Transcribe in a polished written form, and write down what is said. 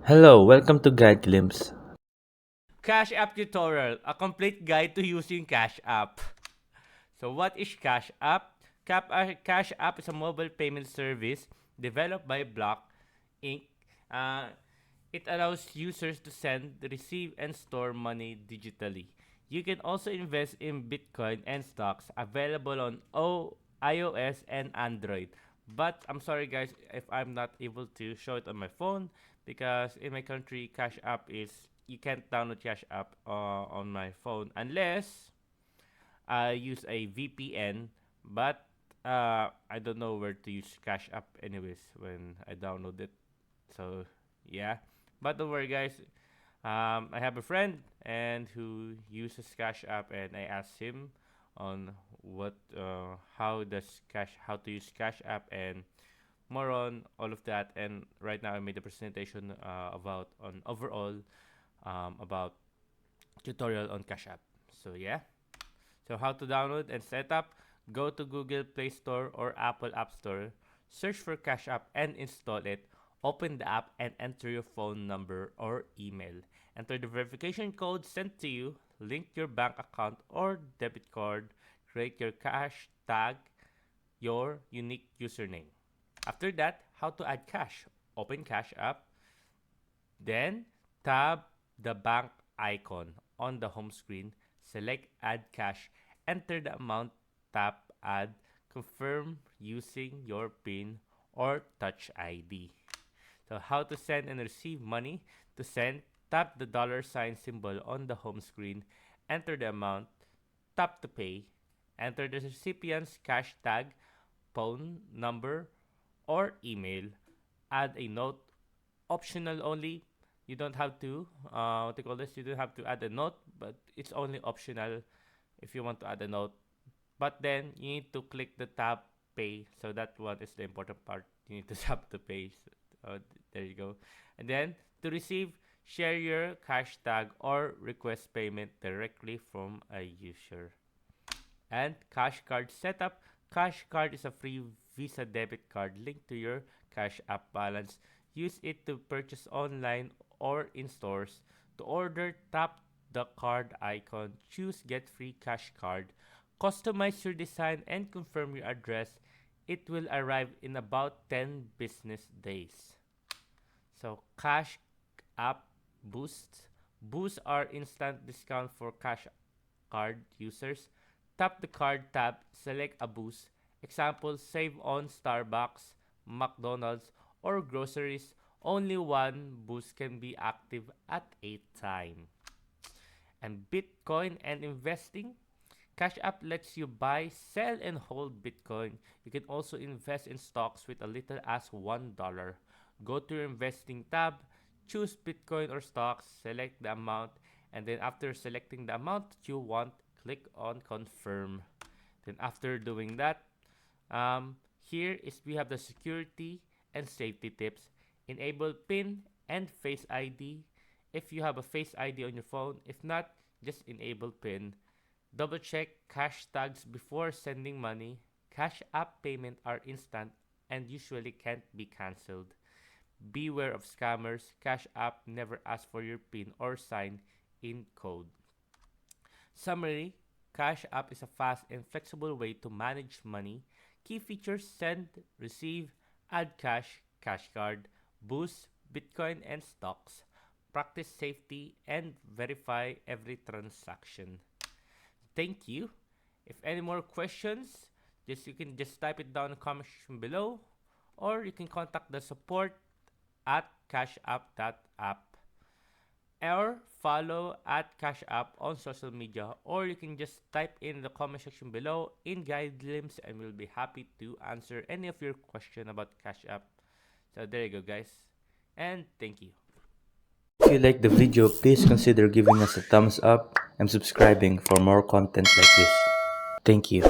Hello, welcome to Guide Glimpse. Cash App tutorial, a complete guide to using Cash App. So what is Cash App? Cash App is a mobile payment service developed by Block Inc. Uh, it allows users to send, receive, and store money digitally. You can also invest in Bitcoin and stocks available on iOS and Android. But I'm sorry, guys, if I'm not able to show it on my phone because in my country, Cash App is you can't download Cash App on my phone unless I use a VPN, but I don't know where to use Cash App anyways when I download it. So yeah, but don't worry, guys. I have a friend and who uses Cash App, and I asked him on how to use Cash App and more on all of that. And right now, I made a presentation about on overall about tutorial on Cash App. So yeah. So how to download and set up? Go to Google Play Store or Apple App Store, search for Cash App and install it. Open the app and enter your phone number or email. Enter the verification code sent to you, link your bank account or debit card, create your cash tag, your unique username. After that, how to add cash? Open Cash App, then tap the bank icon on the home screen, select Add Cash, enter the amount, tap Add, confirm using your PIN or Touch ID. So, how to send and receive money? To send, tap the dollar sign symbol on the home screen, enter the amount, tap to pay, enter the recipient's cash tag, phone number, or email, add a note, optional only. You don't have to what do you call this? You don't have to add a note, but it's only optional if you want to add a note. But then you need to click the tab pay. So that one is the important part. You need to tap the pay. There you go. And then to receive, share your cash tag or request payment directly from a user. And Cash Card setup. Cash Card is a free Visa debit card linked to your Cash App balance. Use it to purchase online or in stores. To order, tap the card icon, choose Get Free Cash Card, customize your design, and confirm your address. It will arrive in about 10 business days. So, Cash App Boosts. Boosts are instant discount for Cash Card users. Tap the card tab, select a boost. Example, save on Starbucks, McDonald's, or groceries. Only one boost can be active at a time. And Bitcoin and investing. Cash App lets you buy, sell, and hold Bitcoin. You can also invest in stocks with a little as $1. Go to your investing tab, choose Bitcoin or stocks, select the amount, and then after selecting the amount that you want, click on confirm. Then after doing that, here is we have the security and safety tips. Enable PIN and Face ID if you have a Face ID on your phone. If not, just enable PIN. Double check cash tags before sending money. Cash App payment are instant and usually can't be cancelled. Beware of scammers. Cash App never asks for your PIN or sign in code. Summary: Cash App is a fast and flexible way to manage money. Key features: send, receive, add cash, cash card, boost, Bitcoin, and stocks. Practice safety and verify every transaction. Thank you. If any more questions, you can just type it down in the comment section below, or you can contact the support at cashapp.app, or follow at Cash App on social media, or you can just type in the comment section below in guidelines, and we'll be happy to answer any of your question about Cash App. So there you go, guys, and thank you. If you like the video, please consider giving us a thumbs up and subscribing for more content like this. Thank you.